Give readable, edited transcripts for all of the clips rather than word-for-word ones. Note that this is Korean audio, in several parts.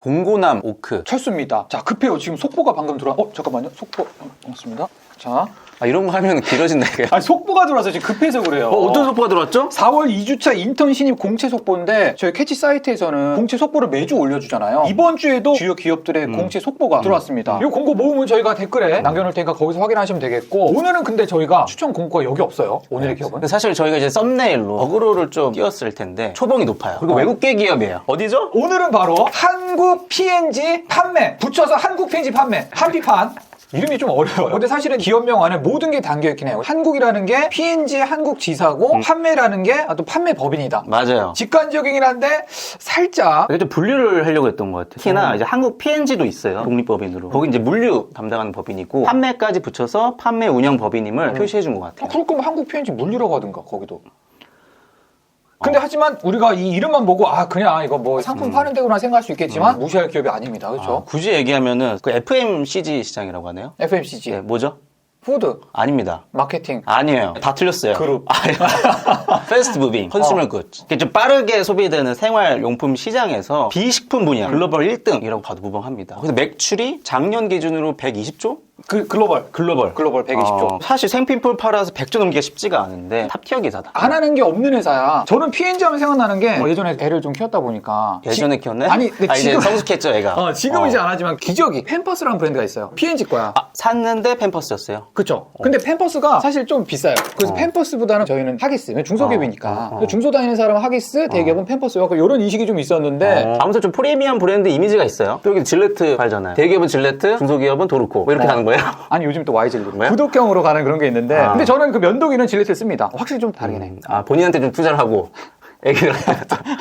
봉고남 오크. 철수입니다. 자, 급해요. 지금 속보가 방금 잠깐만요. 속보 왔습니다. 자, 이런 거 하면 길어진다 이게. 아니, 속보가 들어와서 지금 급해서 그래요. 어떤 속보가 들어왔죠? 4월 2주차 인턴 신입 공채 속보인데 저희 캐치 사이트에서는 공채 속보를 매주 올려주잖아요. 이번 주에도 주요 기업들의 공채 속보가 들어왔습니다. 이 공고 모으면 저희가 댓글에 남겨놓을 테니까 거기서 확인하시면 되겠고, 오늘은 근데 저희가 추천 공고가 여기 없어요. 오늘의 기업은. 근데 사실 저희가 이제 썸네일로 어그로를 좀 띄웠을 텐데 초봉이 높아요. 그리고 외국계 기업이에요. 어디죠? 오늘은 바로 한국 P&G 판매, 붙여서 한국 P&G 판매, 한피판. 이름이 좀 어려워요. 근데 사실은 기업명 안에 모든 게 담겨있긴 해요. 한국이라는 게 P&G 한국 지사고, 판매라는 게 또 판매 법인이다. 맞아요. 직관적이긴 한데 살짝 이게 좀 분류를 하려고 했던 것 같아요. 특히나 이제 한국 P&G도 있어요. 독립법인으로. 거기 이제 물류 담당하는 법인이고 판매까지 붙여서 판매 운영 법인임을 표시해 준 것 같아요. 그럴 거면 한국 P&G 물류라고 하든가 거기도. 근데 하지만 우리가 이 이름만 보고 그냥 이거 뭐 상품 파는 데구나 생각할 수 있겠지만 무시할 기업이 아닙니다. 그렇죠? 굳이 얘기하면은 그 FMCG 시장이라고 하네요. FMCG. 네, 뭐죠? 푸드. 아닙니다. 마케팅. 아니에요. 다 틀렸어요. 그룹. 패스트 무빙, 컨슈머 굿즈. 좀 빠르게 소비되는 생활용품 시장에서 비식품 분야 글로벌 1등이라고 봐도 무방합니다. 그래서 매출이 작년 기준으로 120조? 글로벌 120조. 사실 생필품 팔아서 100조 넘기가 쉽지가 않은데 탑티어 기사다. 안 하는 게 없는 회사야. 저는 P&G 하면 생각나는 게 예전에 애를 좀 키웠다 보니까 예전에 키웠네? 아니, 근데 이제 성숙했죠, 애가. 지금은 이제 안 하지만 기저귀 팸퍼스라는 브랜드가 있어요. P&G 거야. 샀는데 팸퍼스였어요. 그쵸. 근데 팸퍼스가 사실 좀 비싸요. 그래서 팸퍼스보다는 저희는 하기스. 중소기업이니까. 중소 다니는 사람은 하기스, 대기업은 팸퍼스요. 이런 인식이 좀 있었는데. 아무튼 좀 프리미엄 브랜드 이미지가 있어요. 또 여기 질레트 팔잖아요. 대기업은 질레트, 중소기업은 도르코. 뭐 이렇게 가는 거예요. 아니, 요즘 또 Y질리. 뭐야? 구독형으로 가는 그런 게 있는데. 근데 저는 그 면도기는 질레트를 씁니다. 확실히 좀 다르긴 해. 본인한테 좀 투자를 하고. 애기들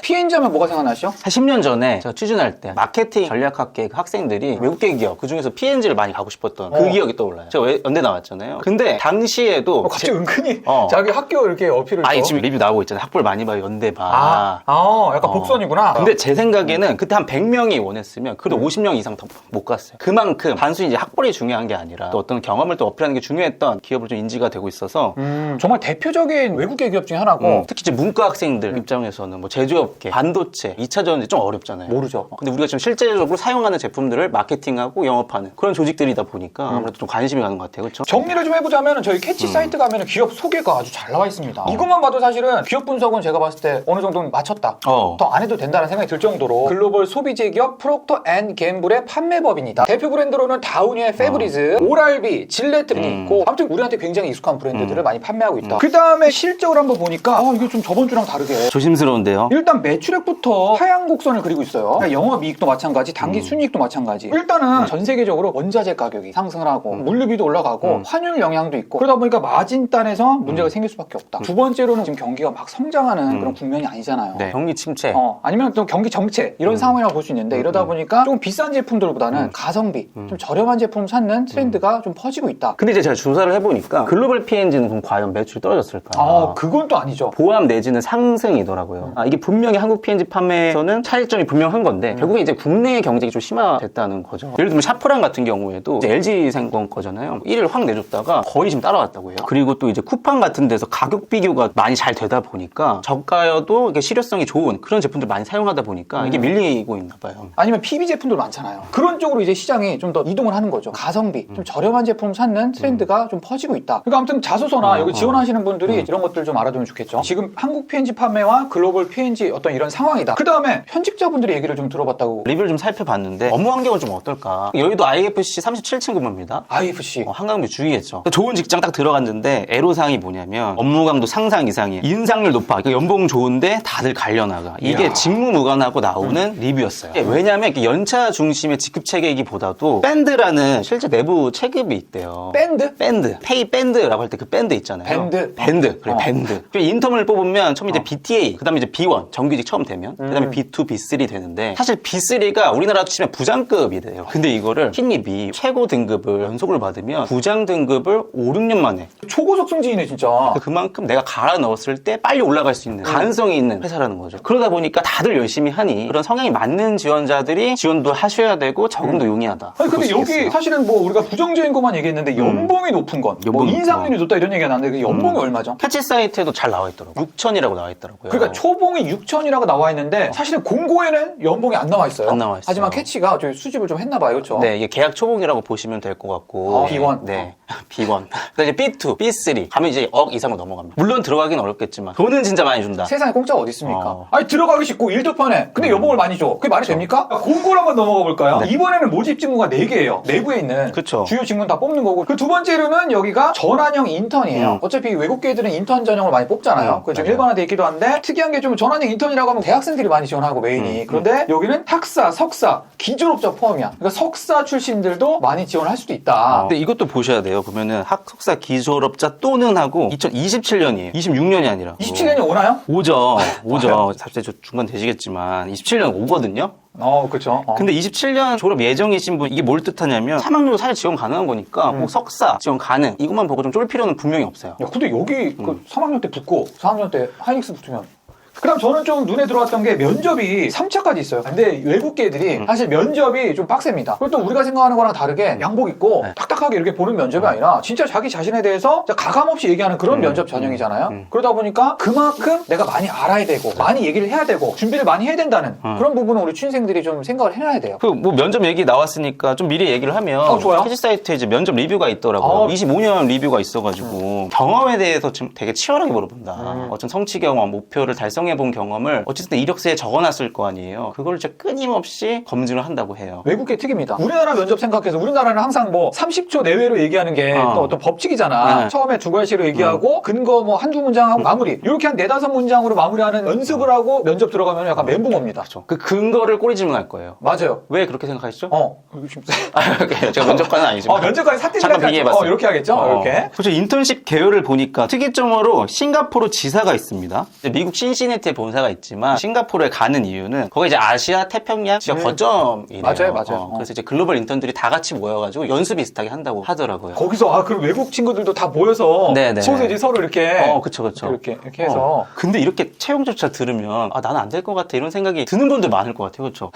P&G 하면 뭐가 생각나시죠? 한 10년 전에 제가 취준할 때 마케팅 전략학계 그 학생들이 외국계 기업 그중에서 P&G를 많이 가고 싶었던 그 기억이 떠올라요. 제가 연대 나왔잖아요. 근데 당시에도 갑자기 은근히 자기 학교 이렇게 어필을 지금 리뷰 나오고 있잖아요. 학벌 많이 봐요. 연대 봐. 약간 복선이구나. 근데 제 생각에는 그때 한 100명이 원했으면 그래도 50명 이상 더 못 갔어요. 그만큼 단순히 이제 학벌이 중요한 게 아니라 또 어떤 경험을 또 어필하는 게 중요했던 기업으로 좀 인지가 되고 있어서 정말 대표적인 외국계 기업 중에 하나고 특히 이제 문과 학생들 입장에서는 뭐 제조업계, 반도체, 2차 전지 좀 어렵잖아요. 모르죠. 근데 우리가 지금 실제적으로 사용하는 제품들을 마케팅하고 영업하는 그런 조직들이다 보니까 아무래도 좀 관심이 가는 것 같아요. 그렇죠? 정리를 좀 해보자면 저희 캐치 사이트 가면 기업 소개가 아주 잘 나와 있습니다. 이것만 봐도 사실은 기업 분석은 제가 봤을 때 어느 정도는 맞췄다. 더 안 해도 된다는 생각이 들 정도로 글로벌 소비재 기업 프록터 앤 갬블의 판매법인이다. 대표 브랜드로는 다우니의 페브리즈, 오랄비, 질레트 등이 있고 아무튼 우리한테 굉장히 익숙한 브랜드들을 많이 판매하고 있다. 그 다음에 실적을 한번 보니까 이게 좀 저번 주랑 다르게 조심스러운데요. 일단 매출액부터 하향 곡선을 그리고 있어요. 그러니까 영업이익도 마찬가지, 당기 순이익도 마찬가지. 일단은 전 세계적으로 원자재 가격이 상승을 하고 물류비도 올라가고 환율 영향도 있고 그러다 보니까 마진단에서 문제가 생길 수밖에 없다. 두 번째로는 지금 경기가 막 성장하는 그런 국면이 아니잖아요. 네, 경기 침체. 아니면 또 경기 정체 이런 상황이라고 볼 수 있는데 이러다 보니까 조금 비싼 제품들보다는 가성비, 좀 저렴한 제품 찾는 트렌드가 좀 퍼지고 있다. 근데 이제 제가 조사를 해보니까 글로벌 P&G는 그럼 과연 매출이 떨어졌을까? 그건 또 아니죠. 보합 내지는 상승이더라고요. 이게 분명히 한국 P&G 판매에서는 차이점이 분명한 건데 결국에 이제 국내 경쟁이 좀 심화됐다는 거죠. 예를 들면 샤프란 같은 경우에도 이제 LG생명 거잖아요. 1위를 확 내줬다가 거의 지금 따라왔다고 해요. 그리고 또 이제 쿠팡 같은 데서 가격 비교가 많이 잘 되다 보니까 저가여도 이게 실효성이 좋은 그런 제품들 많이 사용하다 보니까 이게 밀리고 있나 봐요. 아니면 PB 제품들 많잖아요. 그런 쪽으로 이제 시장이 좀 더 이동을 하는 거죠. 가성비, 좀 저렴한 제품 찾는 트렌드가 좀 퍼지고 있다. 그러니까 아무튼 자소서나 여기 지원하시는 분들이 이런 것들 좀 알아두면 좋겠죠. 지금 한국 P&G 판매와 글로벌 P&G 어떤 이런 상황이다. 그 다음에 현직자분들의 얘기를 좀 들어봤다고. 리뷰를 좀 살펴봤는데 업무 환경은 좀 어떨까? 여의도 IFC 37층 근무입니다. IFC. 한강뷰 주위겠죠. 좋은 직장 딱 들어갔는데 애로사항이 뭐냐면 업무 강도 상상 이상이에요. 인상률 높아. 그러니까 연봉 좋은데 다들 갈려나가. 이게 직무무관하고 나오는 리뷰였어요. 왜냐하면 이렇게 연차 중심의 직급 체계이기보다도 밴드라는 실제 내부 체급이 있대요. 밴드? 밴드. 페이 밴드라고 할 때 그 밴드 있잖아요. 밴드. 그래, 밴드. 인턴을 뽑으면 처음 이제 BTA, 그 다음에 이제 B1, 정규직 처음 되면, 그 다음에 B2, B3 되는데, 사실 B3가 우리나라로 치면 부장급이 돼요. 근데 이거를 신입이 최고 등급을 연속을 받으면 부장 등급을 5, 6년 만에. 초고속 승진이네, 진짜. 그만큼 내가 갈아 넣었을 때 빨리 올라갈 수 있는 가능성이 있는 회사라는 거죠. 그러다 보니까 다들 열심히 하니 그런 성향이 맞는 지원자들이 지원도 하셔야 되고 적응도 용이하다. 아니, 근데 여기 사실은 뭐 우리가 부정적인 것만 얘기했는데 연봉이 높은 건, 뭐 인상률이 높다 이런 얘기가 나왔는데 그 연봉이 얼마죠? 캐치 사이트에도 잘 나와 있더라고요. 6천이라고 나와 있더라고요. 그러니까 초봉이 6천이라고 나와 있는데 사실은 공고에는 연봉이 안 나와 있어요. 안 나와 있어요. 하지만 캐치가 저희 수집을 좀 했나 봐요. 그렇죠? 네, 이게 계약 초봉이라고 보시면 될 것 같고. B1. 네. B1. 그다음에 이제 B2, B3 가면 이제 억 이상으로 넘어갑니다. 물론 들어가긴 어렵겠지만 돈은 진짜 많이 준다. 세상에 공짜가 어디 있습니까? 아니 들어가기 쉽고 일도 편해. 근데 연봉을 많이 줘. 그게 말이 됩니까? 공고를 한번 넘어가 볼까요? 네. 이번에는 모집 직무가 4개예요. 내부에 있는 그쵸. 주요 직무는 다 뽑는 거고 그 두 번째로는 여기가 전환형 인턴이에요. 어차피 외국계들은 인턴 전형을 많이 뽑잖아요. 그게 좀 맞아요. 일반화돼 있기도 한데 특이한 게 좀 전환형 인턴이라고 하면 대학생들이 많이 지원하고 메인이. 그런데 여기는 학사, 석사, 기졸업자 포함이야. 그러니까 석사 출신들도 많이 지원할 수도 있다. 근데 이것도 보셔야 돼요. 보면은 학석사 기졸업자 또는 하고 2027년이에요. 26년이 아니라. 27년이 오나요? 오죠. 사실 저 중간 되시겠지만 27년 오거든요. 그렇죠. 근데 27년 졸업 예정이신 분 이게 뭘 뜻하냐면 3학년도 사실 지원 가능한 거니까 꼭 석사 지원 가능 이것만 보고 좀 쫄 필요는 분명히 없어요. 야, 근데 여기 그 3학년 때 붙고 4학년 때 하이닉스 붙으면 그럼 저는 좀 눈에 들어왔던 게 면접이 3차까지 있어요. 근데 외국계 애들이 사실 면접이 좀 빡셉니다. 그리고 또 우리가 생각하는 거랑 다르게 양복 입고 네. 딱딱하게 이렇게 보는 면접이 아니라 진짜 자기 자신에 대해서 진짜 가감 없이 얘기하는 그런 면접 전형이잖아요. 그러다 보니까 그만큼 내가 많이 알아야 되고 많이 얘기를 해야 되고 준비를 많이 해야 된다는 그런 부분은 우리 취준생들이 좀 생각을 해놔야 돼요. 그 뭐 면접 얘기 나왔으니까 좀 미리 얘기를 하면 좋아요. 캐치 사이트에 이제 면접 리뷰가 있더라고요. 25년 리뷰가 있어가지고 경험에 대해서 지금 되게 치열하게 물어본다. 어떤 성취 경험, 목표를 달성해 본 경험을 어쨌든 이력서에 적어놨을 거 아니에요. 그걸 진짜 끊임없이 검증을 한다고 해요. 외국계 특입니다. 우리나라 면접 생각해서 우리나라는 항상 뭐 30초 내외로 얘기하는 게 또 어떤 법칙이잖아. 네. 처음에 두 글씨로 얘기하고 근거 뭐 한두 문장하고 마무리. 이렇게 한 4-5문장으로 마무리하는 연습을 하고 면접 들어가면 약간 멘붕 옵니다. 그렇죠. 그 근거를 꼬리 질문할 거예요. 맞아요. 왜 그렇게 생각하시죠? 지금 제가 면접관은 아니지만. 면접관이 잠깐 사태까지 비교해봤어요. 이렇게 하겠죠? 이렇게. 그렇죠. 인턴십 계열을 보니까 특이점으로 싱가포르 지사가 있습니다. 미국 신시내티에 본사가 있지만 싱가포르에 가는 이유는 거기 이제 아시아 태평양 지역 거점이래요. 맞아요. 그래서 이제 글로벌 인턴들이 다 같이 모여가지고 연수 비슷하게 한다고 하더라고요. 거기서 그럼 외국 친구들도 다 모여서 네네. 소세지 서로 이렇게 그쵸. 이렇게 해서 근데 이렇게 채용조차 들으면 나는 안 될 것 같아 이런 생각이 드는 분들 많을 것 같아요. 그렇죠?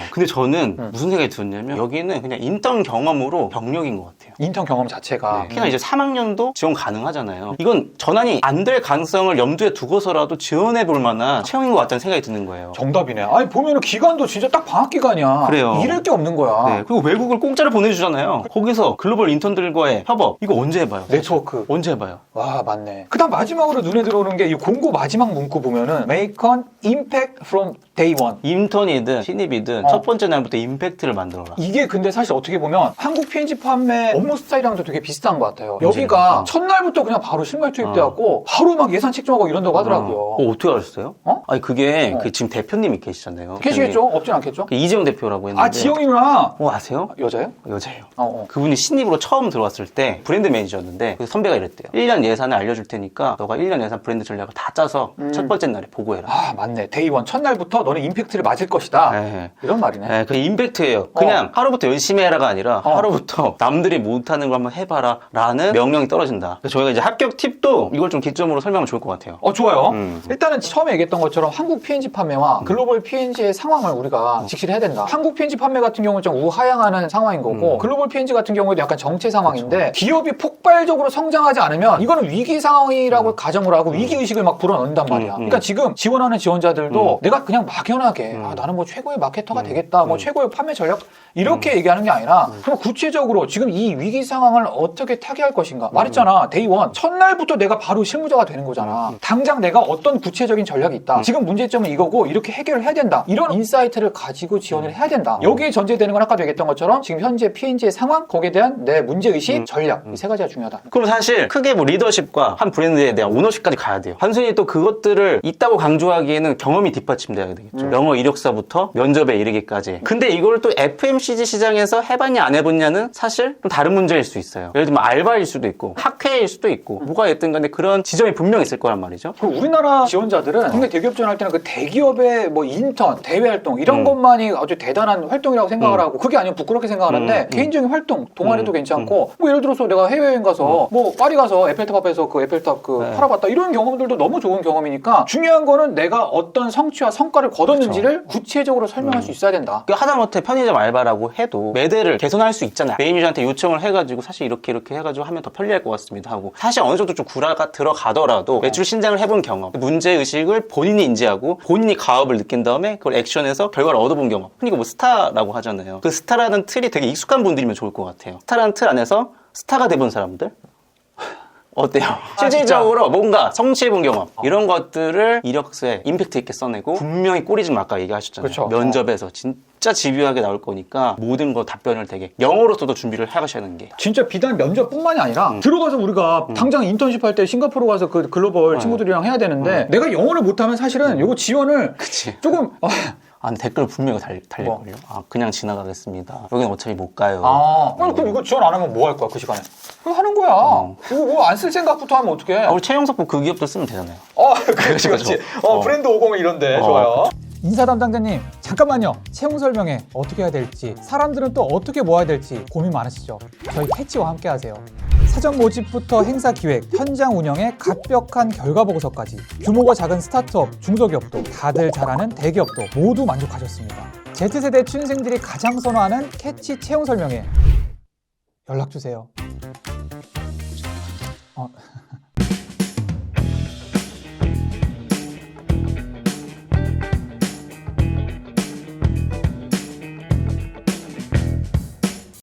근데 저는 무슨 생각이 들었냐면 여기는 그냥 인턴 경험으로 경력인 것 같아요. 인턴 경험 자체가 특히나 이제 3학년도 지원 가능하잖아요. 이건 전환이 안 될 가능성을 염두에 두고서라도 지원해 볼 만한 채용인 것 같다는 생각이 드는 거예요. 정답이네. 아니 보면은 기간도 진짜 딱 방학 기간이야. 그래요. 잃을 게 없는 거야. 네, 그리고 외국을 공짜로 보내주잖아요. 거기서 글로벌 인턴들과의 협업 이거 언제 해봐요? 네트워크. 언제 해봐요? 와 맞네. 그다음 마지막으로 눈에 들어오는 게 이 공고 마지막 문구 보면은 Make an impact from day one. 인턴이든 신입이든 첫 번째 날부터 임팩트를 만들어라. 이게 근데 사실 어떻게 보면 한국 PNG 판매 업무 스타일이랑도 되게 비슷한 것 같아요. 여기가 첫날부터 그냥 바로 실무에 투입돼갖고 바로 막 예산 책정하고 이런다고 하더라고요. 어떻게 알았어요? 아니 그게 그 지금 대표님이 계시잖아요. 계시겠죠? 없진 않겠죠? 그 이재용 대표라고 했는데. 지영이 누나. 아세요? 여자예요? 여자예요. 어. 그분이 신입으로 처음 들어왔을 때 브랜드 매니저였는데 그 선배가 이랬대요. 1년 예산을 알려줄 테니까 너가 1년 예산 브랜드 전략을 다 짜서 첫 번째 날에 보고해라. 맞네. 데이원 첫날부터 너는 임팩트를 맞을 것이다. 네. 이런 말이네. 네, 그 임팩트예요. 그냥 하루부터 열심히 해라가 아니라 하루부터 남들이 못하는 걸 한번 해봐라 라는 명령이 떨어진다. 그래서 저희가 이제 합격 팁도 이걸 좀 기점으로 설명하면 좋을 것 같아요. 좋아요. 일단은 처음에 얘기했던 것처럼 한국 PNG 판매와 글로벌 PNG의 상황을 우리가 직시를 해야 된다. 한국 PNG 판매 같은 경우는 좀 우하향하는 상황인 거고 글로벌 PNG 같은 경우에도 약간 정체 상황인데 기업이 폭발적으로 성장하지 않으면 이거는 위기 상황이라고 가정을 하고 위기의식을 막 불어넣는단 말이야. 그러니까 지금 지원하는 지원자들도 내가 그냥 막연하게 나는 뭐 최고의 마케터가 되겠다. 뭐 최고의 판매 전략 이렇게 얘기하는 게 아니라 그럼 구체적으로 지금 이 위기 상황을 어떻게 타개할 것인가. 말했잖아. 데이원 첫날부터 내가 바로 실무자가 되는 거잖아. 당장 내가 어떤 구체적인 전략이 있다. 지금 문제점은 이거고 이렇게 해결을 해야 된다. 이런 인사이트를 가지고 지원을 해야 된다. 여기에 전제되는 건 아까도 얘기했던 것처럼 지금 현재 PNG의 상황 거기에 대한 내 문제의식, 전략 이 세 가지가 중요하다. 그럼 사실 크게 뭐 리더십과 한 브랜드에 대한 오너십까지 가야 돼요. 단순히 또 그것들을 있다고 강조하기에는 경험이 뒷받침돼야 되겠죠. 영어 이력서부터 면접에 이르기까지. 근데 이걸 또 FMCG 시장에서 해봤냐 안 해봤냐는 사실 좀 다른 문제일 수 있어요. 예를 들면 알바일 수도 있고 학회일 수도 있고 뭐가 됐든 간에 그런 지점이 분명히 있을 거란 말이죠. 그리고 우리나라 지원자들은 국내 대기업 지원할 때는 그 대기업의 뭐 인턴, 대외 활동 이런 것만이 아주 대단한 활동이라고 생각을 하고 그게 아니면 부끄럽게 생각하는데 개인적인 활동, 동아리도 괜찮고 뭐 예를 들어서 내가 해외여행 가서 뭐 파리 가서 에펠탑 앞에서 그 에펠탑 팔아봤다 이런 경험들도 너무 좋은 경험이니까 중요한 거는 내가 어떤 성취와 성과를 거뒀는지를 구체적으로 설명할 수 있어야 된다. 그 하다못해 편의점 알바라고 해도 매대를 개선할 수 있잖아요. 메인 유저한테 요청을 해가지고 사실 이렇게 해가지고 하면 더 편리할 것 같습니다 하고 사실 어느 정도 좀 구라가 들어가더라도 매출 신장을 해본 경험, 문제의식을 본인이 인지하고 본인이 가업을 느낀 다음에 그걸 액션해서 결과를 얻어본 경험. 그러니까 뭐 스타라고 하잖아요. 그 스타라는 틀이 되게 익숙한 분들이면 좋을 것 같아요. 스타라는 틀 안에서 스타가 돼본 사람들? 어때요? 실질적으로 뭔가 성취해본 경험 이런 것들을 이력서에 임팩트 있게 써내고 분명히 꼬리좀 아까 얘기하셨잖아요. 그쵸. 면접에서 진짜 집요하게 나올 거니까 모든 거 답변을 되게 영어로서도 준비를 해가시는 게 진짜 비단 면접뿐만이 아니라 들어가서 우리가 당장 인턴십 할 때 싱가포르 가서 그 글로벌 친구들이랑 해야 되는데 내가 영어를 못하면 사실은 이거 지원을 그치. 조금 아, 근데 댓글 분명히 달릴걸요? 아, 그냥 지나가겠습니다. 여기는 어차피 못 가요. 아니 그럼 이거 지원 안 하면 뭐 할 거야 그 시간에? 그거 하는 거야. 이거 안 쓸 생각부터 하면 어떡해? 아, 우리 최영석 그 기업도 쓰면 되잖아요. 그렇지. 그렇죠. 브랜드 50 이런데 좋아요. 인사 담당자님 잠깐만요. 채용 설명회 어떻게 해야 될지 사람들은 또 어떻게 모아야 될지 고민 많으시죠? 저희 캐치와 함께 하세요. 사전 모집부터 행사 기획, 현장 운영에 갑벽한 결과 보고서까지 규모가 작은 스타트업, 중소기업도 다들 잘하는 대기업도 모두 만족하셨습니다. Z세대 취준생들이 가장 선호하는 캐치 채용 설명회 연락 주세요.